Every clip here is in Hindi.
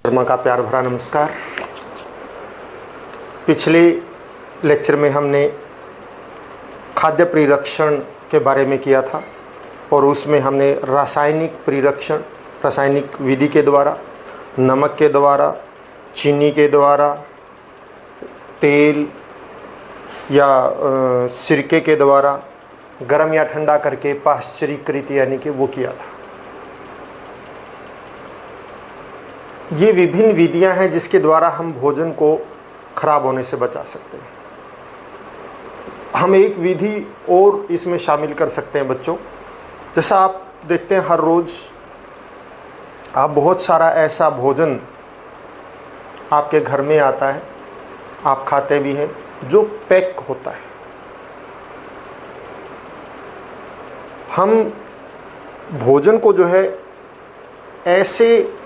शर्मा का प्यार भरा नमस्कार। पिछले लेक्चर में हमने खाद्य परिरक्षण के बारे में किया था और उसमें हमने रासायनिक परिरक्षण, रासायनिक विधि के द्वारा, नमक के द्वारा, चीनी के द्वारा, तेल या सिरके के द्वारा गर्म या ठंडा करके पाश्चरीकृत यानी कि वो किया था। ये विभिन्न विधियां हैं जिसके द्वारा हम भोजन को खराब होने से बचा सकते हैं। हम एक विधि और इसमें शामिल कर सकते हैं बच्चों। जैसा आप देखते हैं हर रोज़ आप बहुत सारा ऐसा भोजन आपके घर में आता है, आप खाते भी हैं, जो पैक होता है। हम भोजन को जो है ऐसे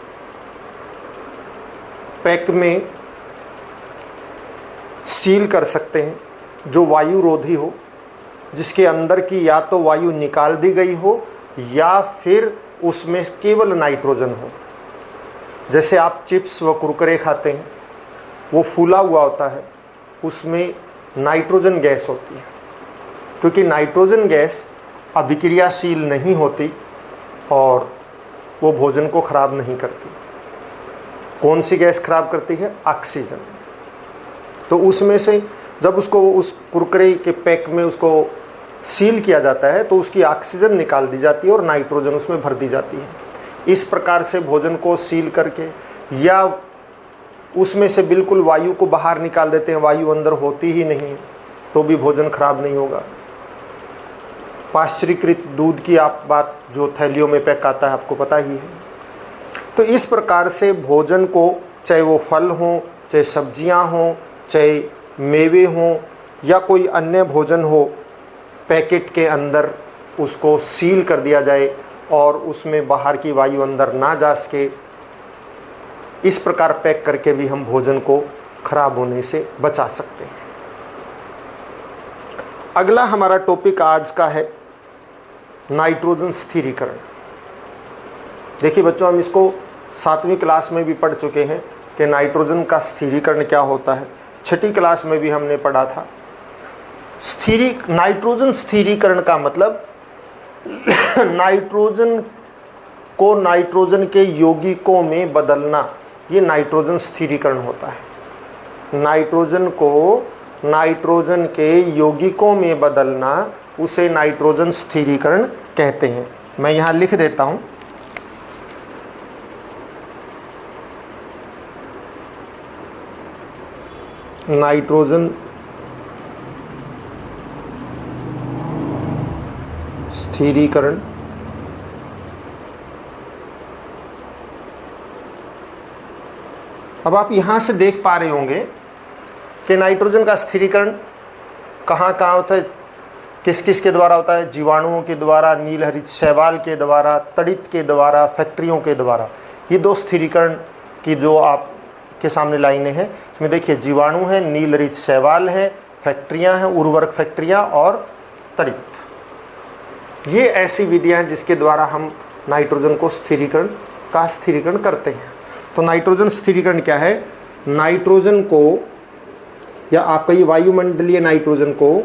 पैक में सील कर सकते हैं जो वायु रोधी हो, जिसके अंदर की या तो वायु निकाल दी गई हो या फिर उसमें केवल नाइट्रोजन हो। जैसे आप चिप्स व कुरकुरे खाते हैं, वो फूला हुआ होता है, उसमें नाइट्रोजन गैस होती है। क्योंकि नाइट्रोजन गैस अभिक्रियाशील नहीं होती और वो भोजन को खराब नहीं करती। कौन सी गैस खराब करती है? ऑक्सीजन। तो उसमें से जब उसको उस कुरकुरे के पैक में उसको सील किया जाता है तो उसकी ऑक्सीजन निकाल दी जाती है और नाइट्रोजन उसमें भर दी जाती है। इस प्रकार से भोजन को सील करके या उसमें से बिल्कुल वायु को बाहर निकाल देते हैं, वायु अंदर होती ही नहीं है, तो भी भोजन खराब नहीं होगा। पाश्चरीकृत दूध की आप बात, जो थैलियों में पैक आता है, आपको पता ही है। तो इस प्रकार से भोजन को, चाहे वो फल हों, चाहे सब्जियां हों, चाहे मेवे हों या कोई अन्य भोजन हो, पैकेट के अंदर उसको सील कर दिया जाए और उसमें बाहर की वायु अंदर ना जा सके। इस प्रकार पैक करके भी हम भोजन को खराब होने से बचा सकते हैं। अगला हमारा टॉपिक आज का है नाइट्रोजन स्थिरीकरण। देखिए बच्चों, हम इसको 7वीं क्लास में भी पढ़ चुके हैं कि नाइट्रोजन का स्थिरीकरण क्या होता है। 6ठी क्लास में भी हमने पढ़ा था। नाइट्रोजन स्थिरीकरण का मतलब नाइट्रोजन को नाइट्रोजन के यौगिकों में बदलना, ये नाइट्रोजन स्थिरीकरण होता है। नाइट्रोजन को नाइट्रोजन के यौगिकों में बदलना, उसे नाइट्रोजन स्थिरीकरण कहते हैं। मैं यहाँ लिख देता हूँ। नाइट्रोजन स्थिरीकरण अब आप यहाँ से देख पा रहे होंगे कि नाइट्रोजन का स्थिरीकरण कहाँ कहाँ होता है, किस किस के द्वारा होता है? जीवाणुओं के द्वारा, नील हरित शैवाल के द्वारा, तड़ित के द्वारा, फैक्ट्रियों के द्वारा। ये दो स्थिरीकरण की जो आप के सामने लाइनें हैं, इसमें देखिए जीवाणु हैं, नील हरित शैवाल है, फैक्ट्रियाँ हैं, उर्वरक फैक्ट्रियाँ और तड़ित। ये ऐसी विधियाँ हैं जिसके द्वारा हम नाइट्रोजन को स्थिरीकरण करते हैं। तो नाइट्रोजन स्थिरीकरण क्या है? नाइट्रोजन को, या आपका ये वायुमंडलीय नाइट्रोजन को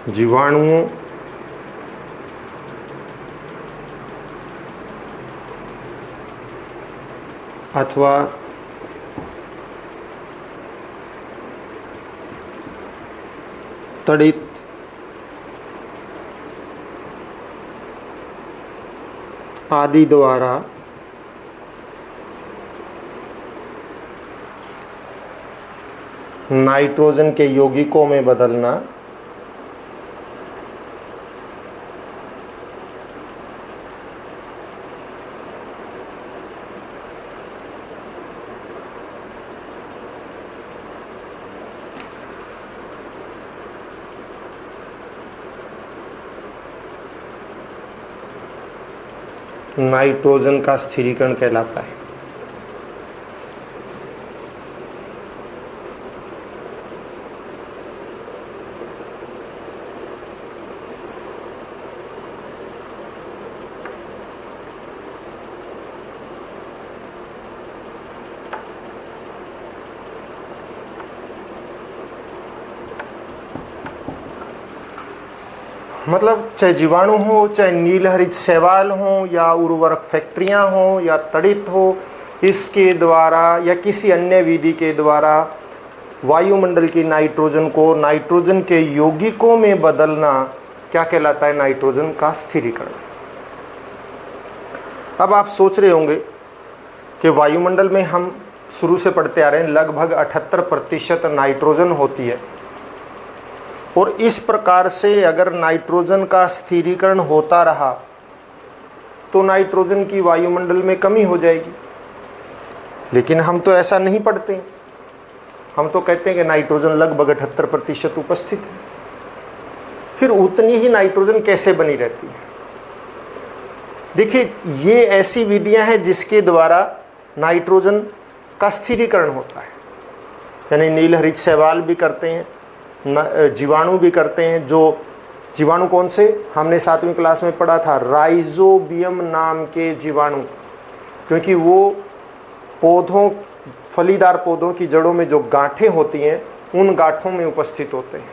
जीवाणुओं अथवा तड़ित आदि द्वारा नाइट्रोजन के यौगिकों में बदलना नाइट्रोजन का स्थिरीकरण कहलाता है। मतलब चाहे जीवाणु हो, चाहे नीलहरित शैवाल हो, या उर्वरक फैक्ट्रियां हो, या तड़ित हो, इसके द्वारा या किसी अन्य विधि के द्वारा वायुमंडल की नाइट्रोजन को नाइट्रोजन के यौगिकों में बदलना क्या कहलाता है? नाइट्रोजन का स्थिरीकरण। अब आप सोच रहे होंगे कि वायुमंडल में हम शुरू से पढ़ते आ रहे हैं लगभग 78% नाइट्रोजन होती है, और इस प्रकार से अगर नाइट्रोजन का स्थिरीकरण होता रहा तो नाइट्रोजन की वायुमंडल में कमी हो जाएगी। लेकिन हम तो ऐसा नहीं पढ़ते, हम तो कहते हैं कि नाइट्रोजन लगभग 78% उपस्थित है। फिर उतनी ही नाइट्रोजन कैसे बनी रहती है? देखिए, ये ऐसी विधियां हैं जिसके द्वारा नाइट्रोजन का स्थिरीकरण होता है, यानी नीलहरित शैवाल भी करते हैं, जीवाणु भी करते हैं। जो जीवाणु कौन से? हमने 7वीं क्लास में पढ़ा था, राइजोबियम नाम के जीवाणु, क्योंकि वो पौधों, फलीदार पौधों की जड़ों में जो गांठें होती हैं उन गांठों में उपस्थित होते हैं,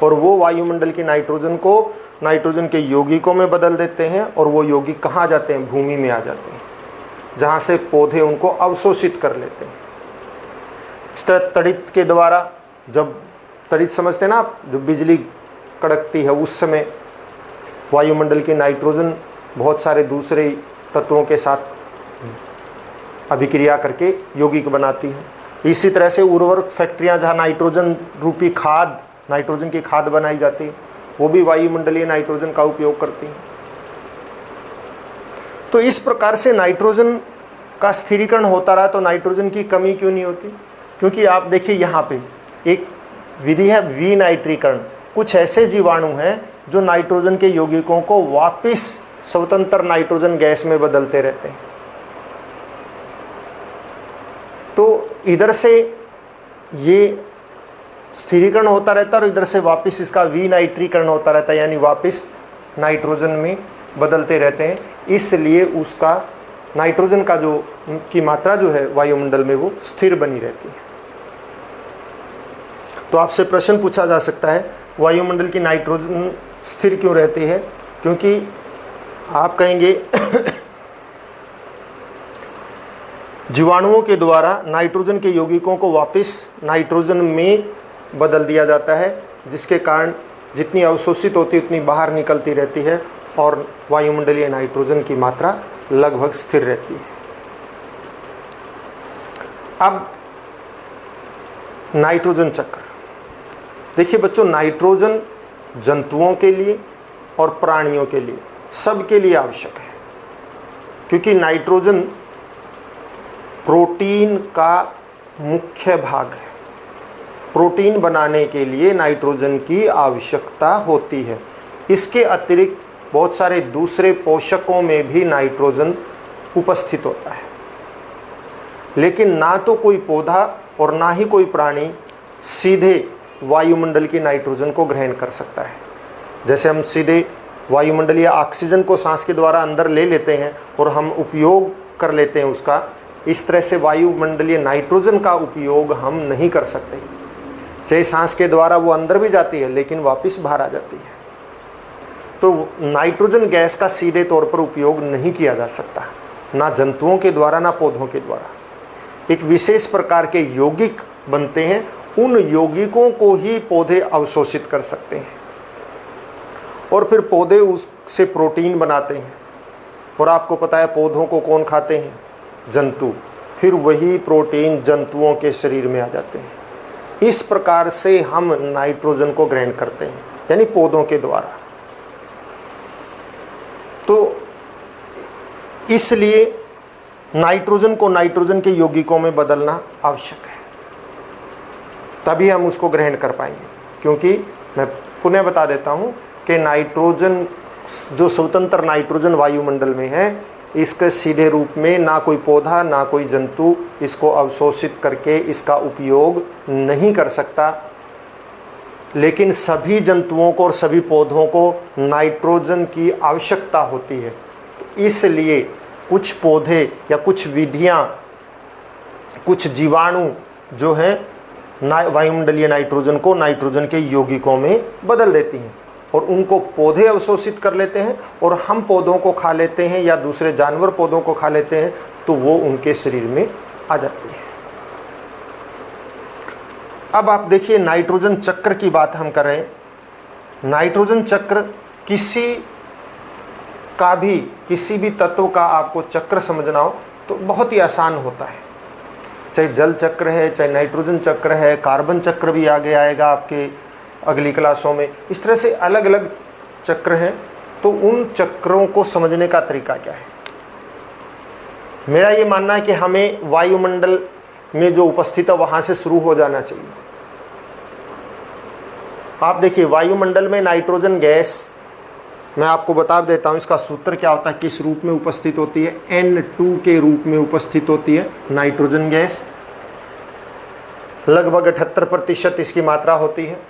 और वो वायुमंडल की नाइट्रोजन को नाइट्रोजन के यौगिकों में बदल देते हैं, और वो यौगिक कहाँ जाते हैं? भूमि में आ जाते हैं, जहाँ से पौधे उनको अवशोषित कर लेते हैं। इस तरह तड़ित के द्वारा, जब तड़ित समझते हैं ना आप, जो बिजली कड़कती है उस समय वायुमंडल की नाइट्रोजन बहुत सारे दूसरे तत्वों के साथ अभिक्रिया करके यौगिक बनाती है। इसी तरह से उर्वरक फैक्ट्रियां जहाँ नाइट्रोजन रूपी खाद, नाइट्रोजन की खाद बनाई जाती है, वो भी वायुमंडलीय नाइट्रोजन का उपयोग करती हैं। तो इस प्रकार से नाइट्रोजन का स्थिरीकरण होता रहा तो नाइट्रोजन की कमी क्यों नहीं होती? क्योंकि आप देखिए यहाँ पे एक विधि है विनाइट्रीकरण। कुछ ऐसे जीवाणु हैं जो नाइट्रोजन के यौगिकों को वापस स्वतंत्र नाइट्रोजन गैस में बदलते रहते हैं। तो इधर से ये स्थिरीकरण होता रहता है और इधर से वापस इसका विनाइट्रीकरण होता रहता है, यानी वापस नाइट्रोजन में बदलते रहते हैं। इसलिए उसका नाइट्रोजन का जो की मात्रा जो है वायुमंडल में वो स्थिर बनी रहती है। तो आपसे प्रश्न पूछा जा सकता है, वायुमंडल की नाइट्रोजन स्थिर क्यों रहती है? क्योंकि आप कहेंगे जीवाणुओं के द्वारा नाइट्रोजन के यौगिकों को वापस नाइट्रोजन में बदल दिया जाता है, जिसके कारण जितनी अवशोषित होती है उतनी बाहर निकलती रहती है और वायुमंडलीय नाइट्रोजन की मात्रा लगभग स्थिर रहती है। अब नाइट्रोजन चक्र देखिए बच्चों, नाइट्रोजन जंतुओं के लिए और प्राणियों के लिए, सबके लिए आवश्यक है, क्योंकि नाइट्रोजन प्रोटीन का मुख्य भाग है। प्रोटीन बनाने के लिए नाइट्रोजन की आवश्यकता होती है। इसके अतिरिक्त बहुत सारे दूसरे पोषकों में भी नाइट्रोजन उपस्थित होता है, लेकिन ना तो कोई पौधा और ना ही कोई प्राणी सीधे वायुमंडल की नाइट्रोजन को ग्रहण कर सकता है। जैसे हम सीधे वायुमंडलीय ऑक्सीजन को सांस के द्वारा अंदर ले लेते हैं और हम उपयोग कर लेते हैं उसका, इस तरह से वायुमंडलीय नाइट्रोजन का उपयोग हम नहीं कर सकते। चाहे सांस के द्वारा वो अंदर भी जाती है लेकिन वापस बाहर आ जाती है। तो नाइट्रोजन गैस का सीधे तौर पर उपयोग नहीं किया जा सकता, ना जंतुओं के द्वारा ना पौधों के द्वारा। एक विशेष प्रकार के यौगिक बनते हैं, उन यौगिकों को ही पौधे अवशोषित कर सकते हैं और फिर पौधे उससे प्रोटीन बनाते हैं। और आपको पता है पौधों को कौन खाते हैं? जंतु। फिर वही प्रोटीन जंतुओं के शरीर में आ जाते हैं। इस प्रकार से हम नाइट्रोजन को ग्रहण करते हैं, यानी पौधों के द्वारा। तो इसलिए नाइट्रोजन को नाइट्रोजन के यौगिकों में बदलना आवश्यक है, तभी हम उसको ग्रहण कर पाएंगे। क्योंकि मैं पुनः बता देता हूं कि नाइट्रोजन जो स्वतंत्र नाइट्रोजन वायुमंडल में है, इसके सीधे रूप में ना कोई पौधा ना कोई जंतु इसको अवशोषित करके इसका उपयोग नहीं कर सकता। लेकिन सभी जंतुओं को और सभी पौधों को नाइट्रोजन की आवश्यकता होती है। तो इसलिए कुछ पौधे या कुछ विधियां, कुछ जीवाणु जो हैं वायुमंडलीय नाइट्रोजन को नाइट्रोजन के यौगिकों में बदल देती हैं और उनको पौधे अवशोषित कर लेते हैं और हम पौधों को खा लेते हैं या दूसरे जानवर पौधों को खा लेते हैं, तो वो उनके शरीर में आ जाती है। अब आप देखिए, नाइट्रोजन चक्र की बात हम कर रहे हैं। नाइट्रोजन चक्र किसी भी तत्व का आपको चक्र समझना हो तो बहुत ही आसान होता है। चाहे जल चक्र है, चाहे नाइट्रोजन चक्र है, कार्बन चक्र भी आगे आएगा आपके अगली क्लासों में। इस तरह से अलग अलग चक्र हैं। तो उन चक्रों को समझने का तरीका क्या है? मेरा ये मानना है कि हमें वायुमंडल में जो उपस्थित है वहाँ से शुरू हो जाना चाहिए। आप देखिए, वायुमंडल में नाइट्रोजन गैस, मैं आपको बता देता हूँ इसका सूत्र क्या होता है, किस रूप में उपस्थित होती है। N2 के रूप में उपस्थित होती है नाइट्रोजन गैस। लगभग 78% इसकी मात्रा होती है।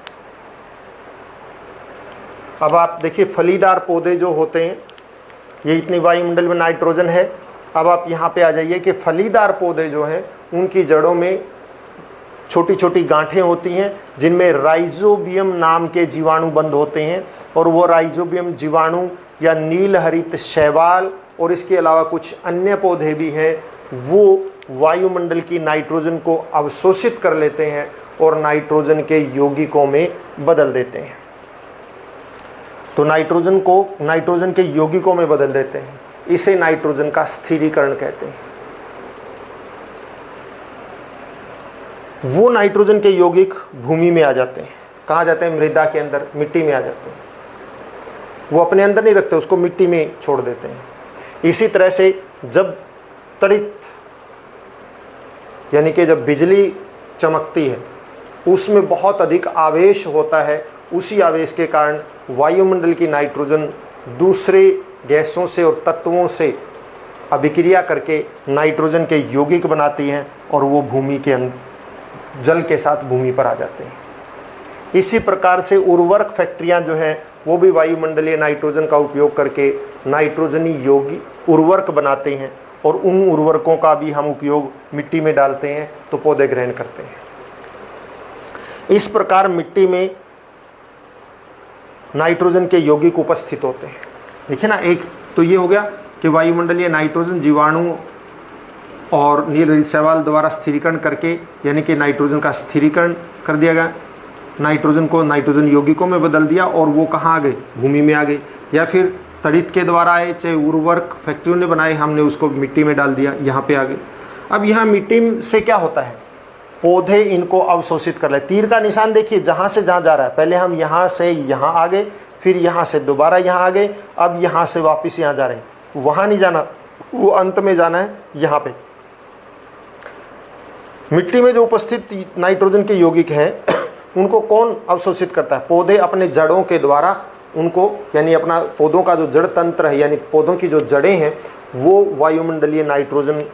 अब आप देखिए, फलीदार पौधे जो होते हैं, ये इतनी वायुमंडल में नाइट्रोजन है। अब आप यहाँ पे आ जाइए कि फलीदार पौधे जो हैं उनकी जड़ों में छोटी छोटी गांठें होती हैं जिनमें राइजोबियम नाम के जीवाणु बंद होते हैं। और वो राइजोबियम जीवाणु या नील हरित शैवाल और इसके अलावा कुछ अन्य पौधे भी हैं, वो वायुमंडल की नाइट्रोजन को अवशोषित कर लेते हैं और नाइट्रोजन के यौगिकों में बदल देते हैं। तो नाइट्रोजन के यौगिकों में बदल देते हैं। इसे नाइट्रोजन का स्थिरीकरण कहते हैं। वो नाइट्रोजन के यौगिक भूमि में आ जाते हैं। कहाँ जाते हैं? मृदा के अंदर, मिट्टी में आ जाते हैं। वो अपने अंदर नहीं रखते, उसको मिट्टी में छोड़ देते हैं। इसी तरह से जब त्वरित यानी कि जब बिजली चमकती है, उसमें बहुत अधिक आवेश होता है। उसी आवेश के कारण वायुमंडल की नाइट्रोजन दूसरे गैसों से और तत्वों से अभिक्रिया करके नाइट्रोजन के यौगिक बनाती हैं और वो भूमि के जल के साथ भूमि पर आ जाते हैं। इसी प्रकार से उर्वरक फैक्ट्रियां जो हैं वो भी वायुमंडलीय नाइट्रोजन का उपयोग करके नाइट्रोजनी यौगिक उर्वरक बनाते हैं और उन उर्वरकों का भी हम उपयोग मिट्टी में डालते हैं तो पौधे ग्रहण करते हैं। इस प्रकार मिट्टी में नाइट्रोजन के यौगिक उपस्थित होते हैं। देखिए ना, एक तो ये हो गया कि वायुमंडलीय नाइट्रोजन जीवाणु और नील हरित शैवाल द्वारा स्थिरीकरण करके, यानी कि नाइट्रोजन का स्थिरीकरण कर दिया गया, नाइट्रोजन को नाइट्रोजन यौगिकों में बदल दिया और वो कहाँ आ गए? भूमि में आ गए। या फिर तड़ित के द्वारा आए, चाहे उर्वरक फैक्ट्रियों ने बनाए, हमने उसको मिट्टी में डाल दिया, यहाँ पे आ गए। अब यहाँ मिट्टी से क्या होता है? पौधे इनको अवशोषित कर ले। तीर का निशान देखिए, जहाँ से जहाँ जा रहा है। पहले हम यहाँ से यहाँ आ गए, फिर यहाँ से दोबारा यहाँ आ गए, अब यहाँ से वापस यहाँ जा रहे हैं। वहाँ नहीं जाना, वो अंत में जाना है यहाँ पे। मिट्टी में जो उपस्थित नाइट्रोजन के यौगिक हैं उनको कौन अवशोषित करता है? पौधे अपने जड़ों के द्वारा उनको, यानी अपना पौधों का जो जड़ तंत्र है, यानी पौधों की जो जड़ें हैं, वो वायुमंडलीय नाइट्रोजन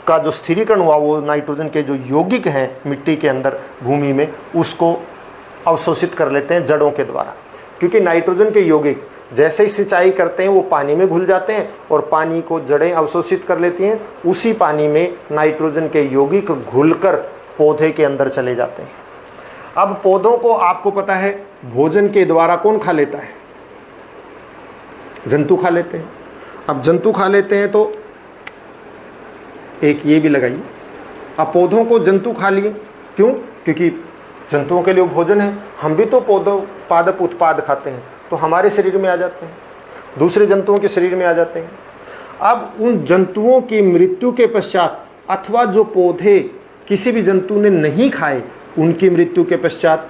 का जो स्थिरीकरण हुआ, वो नाइट्रोजन के जो यौगिक हैं मिट्टी के अंदर भूमि में, उसको अवशोषित कर लेते हैं जड़ों के द्वारा। क्योंकि नाइट्रोजन के यौगिक जैसे ही सिंचाई करते हैं वो पानी में घुल जाते हैं और पानी को जड़ें अवशोषित कर लेती हैं। उसी पानी में नाइट्रोजन के यौगिक घुलकर पौधे के अंदर चले जाते हैं। अब पौधों को आपको पता है भोजन के द्वारा कौन खा लेता है? जंतु खा लेते हैं। अब जंतु खा लेते हैं तो एक ये भी लगाइए, अब पौधों को जंतु खा लिए। क्यों? क्योंकि जंतुओं के लिए भोजन है। हम भी तो पौधों पादप उत्पाद खाते हैं, तो हमारे शरीर में आ जाते हैं, दूसरे जंतुओं के शरीर में आ जाते हैं। अब उन जंतुओं की मृत्यु के पश्चात, अथवा जो पौधे किसी भी जंतु ने नहीं खाए उनकी मृत्यु के पश्चात,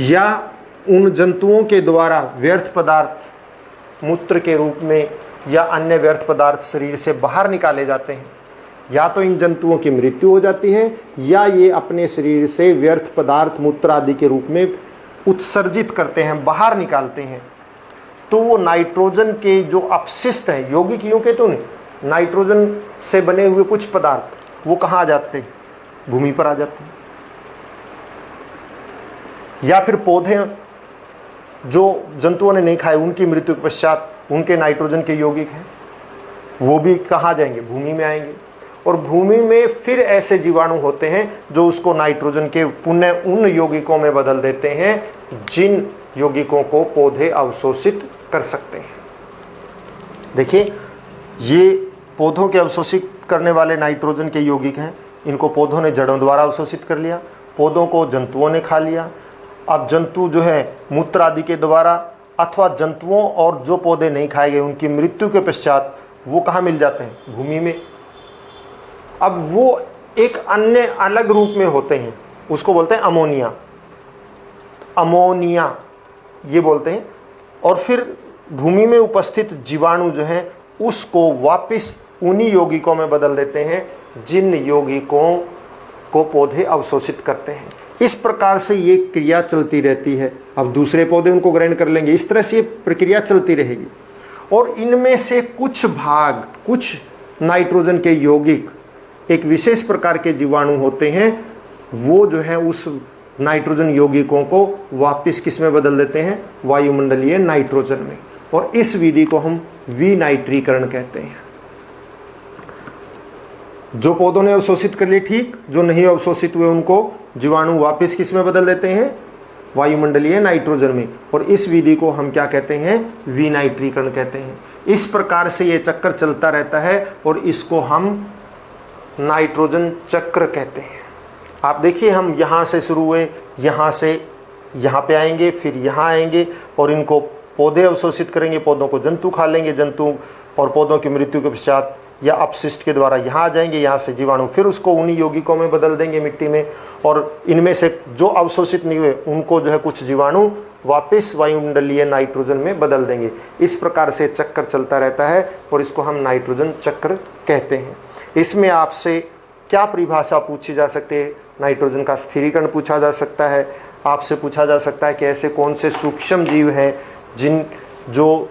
या उन जंतुओं के द्वारा व्यर्थ पदार्थ मूत्र के रूप में या अन्य व्यर्थ पदार्थ शरीर से बाहर निकाले जाते हैं, या तो इन जंतुओं की मृत्यु हो जाती है या ये अपने शरीर से व्यर्थ पदार्थ मूत्र आदि के रूप में उत्सर्जित करते हैं, बाहर निकालते हैं। तो वो नाइट्रोजन के जो अपशिष्ट हैं, यौगिक यूं के तो नहीं, नाइट्रोजन से बने हुए कुछ पदार्थ वो कहाँ आ जाते हैं, भूमि पर आ जाते हैं। या फिर पौधे जो जंतुओं ने नहीं खाए, उनकी मृत्यु के पश्चात उनके नाइट्रोजन के यौगिक हैं, वो भी कहाँ जाएंगे, भूमि में आएंगे। और भूमि में फिर ऐसे जीवाणु होते हैं जो उसको नाइट्रोजन के पुनः उन यौगिकों में बदल देते हैं जिन यौगिकों को पौधे अवशोषित कर सकते हैं। देखिए, ये पौधों के अवशोषित करने वाले नाइट्रोजन के यौगिक हैं। इनको पौधों ने जड़ों द्वारा अवशोषित कर लिया, पौधों को जंतुओं ने खा लिया। अब जंतु जो है मूत्र आदि के द्वारा अथवा जंतुओं और जो पौधे नहीं खाए गए उनकी मृत्यु के पश्चात वो कहाँ मिल जाते हैं, भूमि में। अब वो एक अन्य अलग रूप में होते हैं, उसको बोलते हैं अमोनिया, अमोनिया ये बोलते हैं। और फिर भूमि में उपस्थित जीवाणु जो हैं उसको वापस उन्हीं यौगिकों में बदल देते हैं जिन यौगिकों को पौधे अवशोषित करते हैं। इस प्रकार से ये क्रिया चलती रहती है। अब दूसरे पौधे उनको ग्रहण कर लेंगे, इस तरह से ये प्रक्रिया चलती रहेगी। और इनमें से कुछ भाग, कुछ नाइट्रोजन के यौगिक एक विशेष प्रकार के जीवाणु होते हैं, वो जो है उस नाइट्रोजन यौगिकों को वापस किस में बदल देते हैं, वायुमंडलीय नाइट्रोजन में। और इस विधि को हम विनाइट्रीकरण कहते हैं। जो पौधों ने अवशोषित कर लिए ठीक, जो नहीं अवशोषित हुए उनको जीवाणु वापस किस में बदल देते हैं, वायुमंडलीय नाइट्रोजन में। और इस विधि को हम क्या कहते हैं, विनाइट्रीकरण कहते हैं। इस प्रकार से ये चक्कर चलता रहता है और इसको हम नाइट्रोजन चक्र कहते हैं। आप देखिए, हम यहाँ से शुरू हुए, यहाँ से यहाँ पे आएंगे, फिर यहाँ आएंगे और इनको पौधे अवशोषित करेंगे, पौधों को जंतु खा लेंगे, जंतु और पौधों की मृत्यु के पश्चात या अपशिष्ट के द्वारा यहाँ आ जाएंगे, यहाँ से जीवाणु फिर उसको उन्हीं यौगिकों में बदल देंगे मिट्टी में। और इनमें से जो अवशोषित नहीं हुए उनको जो है कुछ जीवाणु वापस वायुमंडलीय नाइट्रोजन में बदल देंगे। इस प्रकार से चक्कर चलता रहता है और इसको हम नाइट्रोजन चक्र कहते हैं। इसमें आपसे क्या परिभाषा पूछी जा सकती है, नाइट्रोजन का स्थिरीकरण पूछा जा सकता है। आपसे पूछा जा सकता है कि ऐसे कौन से सूक्ष्म जीव हैं जो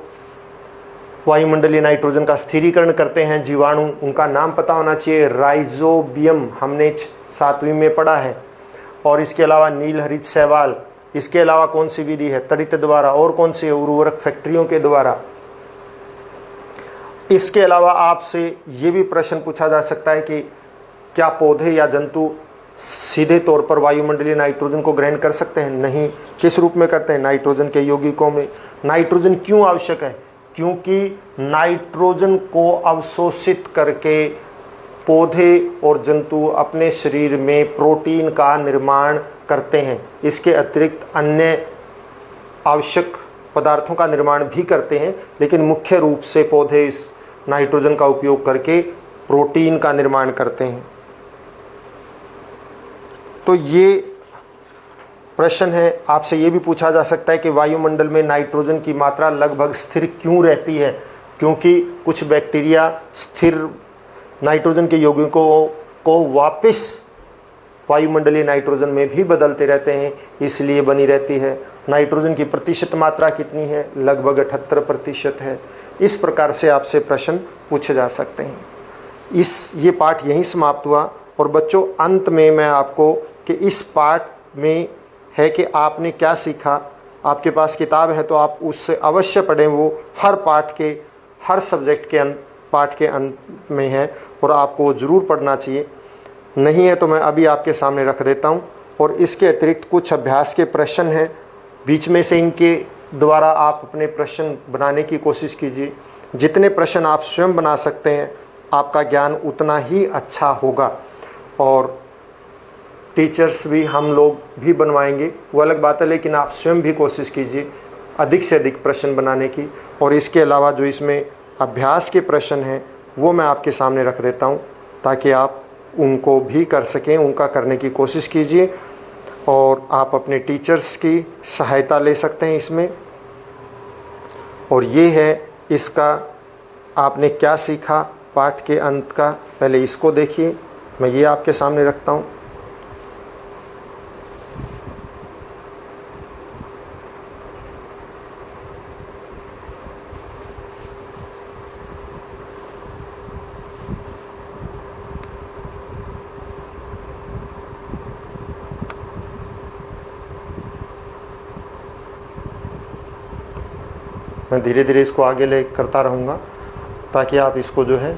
वायुमंडलीय नाइट्रोजन का स्थिरीकरण करते हैं, जीवाणु, उनका नाम पता होना चाहिए। राइजोबियम हमने 7वीं में पढ़ा है। और इसके अलावा नीलहरित शैवाल। इसके अलावा कौन सी विधि है, तड़ित द्वारा। और कौन सी, उर्वरक फैक्ट्रियों के द्वारा। इसके अलावा आपसे ये भी प्रश्न पूछा जा सकता है कि क्या पौधे या जंतु सीधे तौर पर वायुमंडलीय नाइट्रोजन को ग्रहण कर सकते हैं? नहीं। किस रूप में करते हैं, नाइट्रोजन के यौगिकों में। नाइट्रोजन क्यों आवश्यक है, क्योंकि नाइट्रोजन को अवशोषित करके पौधे और जंतु अपने शरीर में प्रोटीन का निर्माण करते हैं। इसके अतिरिक्त अन्य आवश्यक पदार्थों का निर्माण भी करते हैं, लेकिन मुख्य रूप से पौधे इस नाइट्रोजन का उपयोग करके प्रोटीन का निर्माण करते हैं। तो ये प्रश्न है। आपसे ये भी पूछा जा सकता है कि वायुमंडल में नाइट्रोजन की मात्रा लगभग स्थिर क्यों रहती है? क्योंकि कुछ बैक्टीरिया स्थिर नाइट्रोजन के यौगिकों को वापस वायुमंडलीय नाइट्रोजन में भी बदलते रहते हैं, इसलिए बनी रहती है। नाइट्रोजन की प्रतिशत मात्रा कितनी है? लगभग 78% है। इस प्रकार से आपसे प्रश्न पूछे जा सकते हैं। ये पाठ यहीं समाप्त हुआ। और बच्चों, अंत में मैं आपको कि इस पाठ में है कि आपने क्या सीखा। आपके पास किताब है तो आप उससे अवश्य पढ़ें। वो हर पाठ के, हर सब्जेक्ट के पाठ के अंत में है और आपको वो ज़रूर पढ़ना चाहिए। नहीं है तो मैं अभी आपके सामने रख देता हूँ। और इसके अतिरिक्त कुछ अभ्यास के प्रश्न हैं, बीच में से इनके द्वारा आप अपने प्रश्न बनाने की कोशिश कीजिए। जितने प्रश्न आप स्वयं बना सकते हैं, आपका ज्ञान उतना ही अच्छा होगा। और टीचर्स भी, हम लोग भी बनवाएंगे, वो अलग बात है, लेकिन आप स्वयं भी कोशिश कीजिए अधिक से अधिक प्रश्न बनाने की। और इसके अलावा जो इसमें अभ्यास के प्रश्न हैं वो मैं आपके सामने रख देता हूँ, ताकि आप उनको भी कर सकें, उनका करने की कोशिश कीजिए। और आप अपने टीचर्स की सहायता ले सकते हैं इसमें। और ये है इसका आपने क्या सीखा पाठ के अंत का। पहले इसको देखिए, मैं ये आपके सामने रखता हूँ। मैं धीरे धीरे इसको आगे ले करता रहूँगा ताकि आप इसको जो है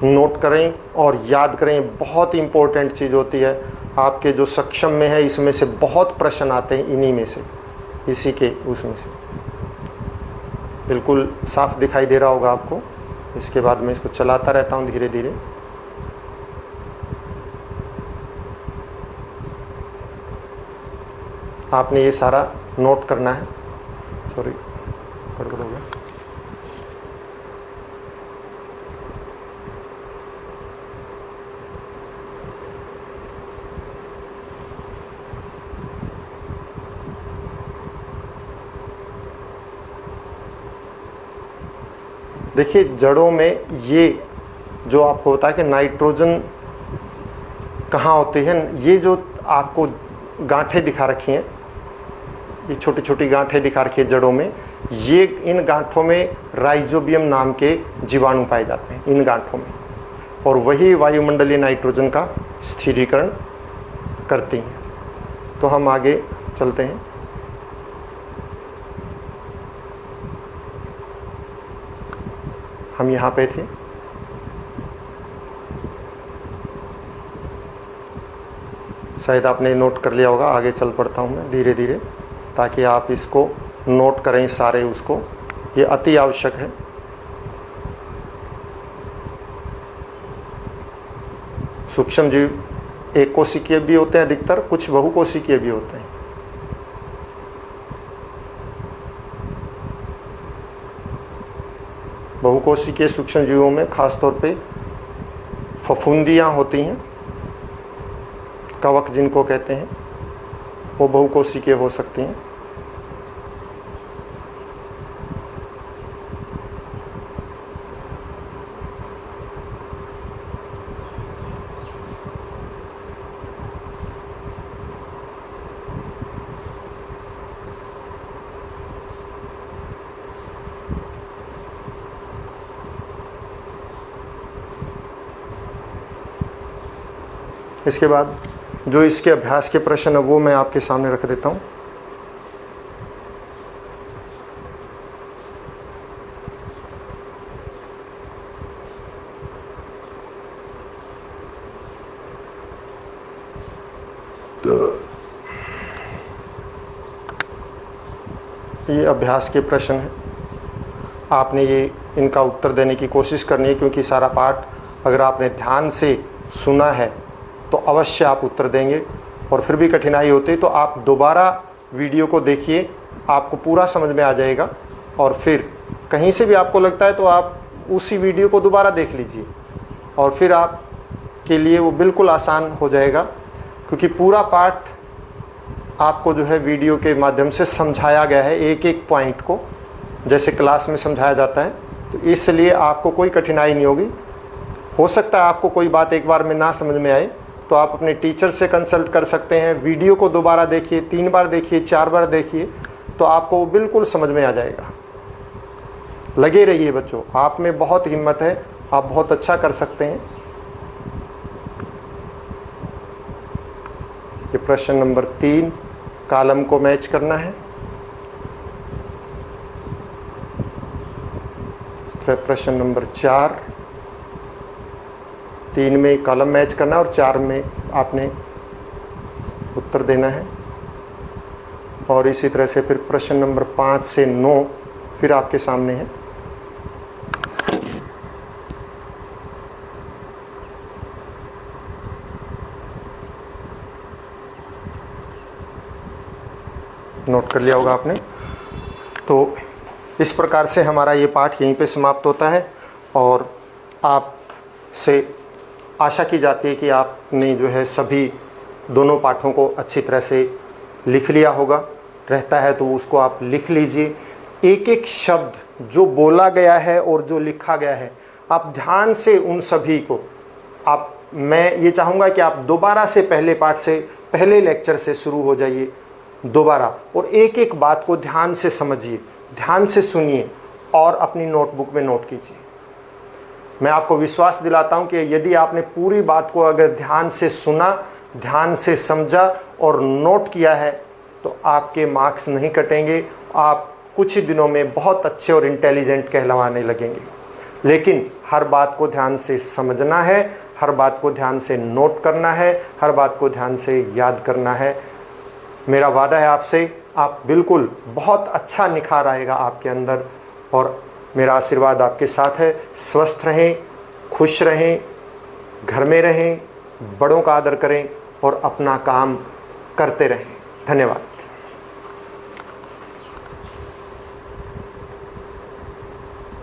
नोट करें और याद करें। बहुत इम्पोर्टेंट चीज़ होती है, आपके जो सक्षम में है इसमें से बहुत प्रश्न आते हैं, इन्हीं में से, इसी के उसमें से। बिल्कुल साफ दिखाई दे रहा होगा आपको। इसके बाद मैं इसको चलाता रहता हूँ धीरे धीरे। आपने ये सारा नोट करना है। सॉरी, गड़बड़ हो गया। देखिए, जड़ों में ये जो आपको होता है कि नाइट्रोजन कहाँ होती है, ये जो आपको गांठें दिखा रखी हैं, ये छोटी छोटी गांठें दिखा रखी है जड़ों में, ये इन गांठों में राइजोबियम नाम के जीवाणु पाए जाते हैं इन गांठों में, और वही वायुमंडलीय नाइट्रोजन का स्थिरीकरण करती हैं। तो हम आगे चलते हैं। हम यहाँ पे थे। शायद आपने नोट कर लिया होगा। आगे चल पड़ता हूँ मैं धीरे धीरे ताकि आप इसको नोट करें सारे उसको, ये अति आवश्यक है। सूक्ष्म जीव एक कोशिकीय भी होते हैं अधिकतर, कुछ बहुकोशिकीय भी होते हैं। बहुकोशिकीय सूक्ष्म जीवों में खासतौर पे फफूंदियाँ होती हैं, कवक जिनको कहते हैं, वो बहुकोशिकीय हो सकती हैं। इसके बाद जो इसके अभ्यास के प्रश्न है वो मैं आपके सामने रख देता हूँ। तो ये अभ्यास के प्रश्न हैं, आपने ये इनका उत्तर देने की कोशिश करनी है, क्योंकि सारा पाठ अगर आपने ध्यान से सुना है तो अवश्य आप उत्तर देंगे। और फिर भी कठिनाई होती है तो आप दोबारा वीडियो को देखिए, आपको पूरा समझ में आ जाएगा। और फिर कहीं से भी आपको लगता है तो आप उसी वीडियो को दोबारा देख लीजिए, और फिर आपके लिए वो बिल्कुल आसान हो जाएगा, क्योंकि पूरा पाठ आपको जो है वीडियो के माध्यम से समझाया गया है, एक एक पॉइंट को जैसे क्लास में समझाया जाता है। तो इसलिए आपको कोई कठिनाई नहीं होगी। हो सकता है आपको कोई बात एक बार में ना समझ में आए तो आप अपने टीचर से कंसल्ट कर सकते हैं। वीडियो को दोबारा देखिए, 3 बार देखिए, 4 बार देखिए, तो आपको वो बिल्कुल समझ में आ जाएगा। लगे रहिए बच्चों, आप में बहुत हिम्मत है, आप बहुत अच्छा कर सकते हैं। ये प्रश्न नंबर 3, कॉलम को मैच करना है। प्रश्न नंबर 4, 3 में कॉलम मैच करना और 4 में आपने उत्तर देना है। और इसी तरह से फिर प्रश्न नंबर 5 से 9 फिर आपके सामने है। नोट कर लिया होगा आपने। तो इस प्रकार से हमारा ये पाठ यहीं पे समाप्त होता है, और आप से आशा की जाती है कि आपने जो है सभी दोनों पाठों को अच्छी तरह से लिख लिया होगा। रहता है तो उसको आप लिख लीजिए। एक एक शब्द जो बोला गया है और जो लिखा गया है, आप ध्यान से उन सभी को मैं ये चाहूँगा कि आप दोबारा से पहले पाठ से, पहले लेक्चर से शुरू हो जाइए दोबारा, और एक एक बात को ध्यान से समझिए, ध्यान से सुनिए और अपनी नोटबुक में नोट कीजिए। मैं आपको विश्वास दिलाता हूं कि यदि आपने पूरी बात को अगर ध्यान से सुना, ध्यान से समझा और नोट किया है तो आपके मार्क्स नहीं कटेंगे, आप कुछ ही दिनों में बहुत अच्छे और इंटेलिजेंट कहलवाने लगेंगे। लेकिन हर बात को ध्यान से समझना है, हर बात को ध्यान से नोट करना है, हर बात को ध्यान से याद करना है। मेरा वादा है आपसे, आप बिल्कुल बहुत अच्छा निखार आएगा आपके अंदर, और मेरा आशीर्वाद आपके साथ है। स्वस्थ रहें, खुश रहें, घर में रहें, बड़ों का आदर करें और अपना काम करते रहें। धन्यवाद।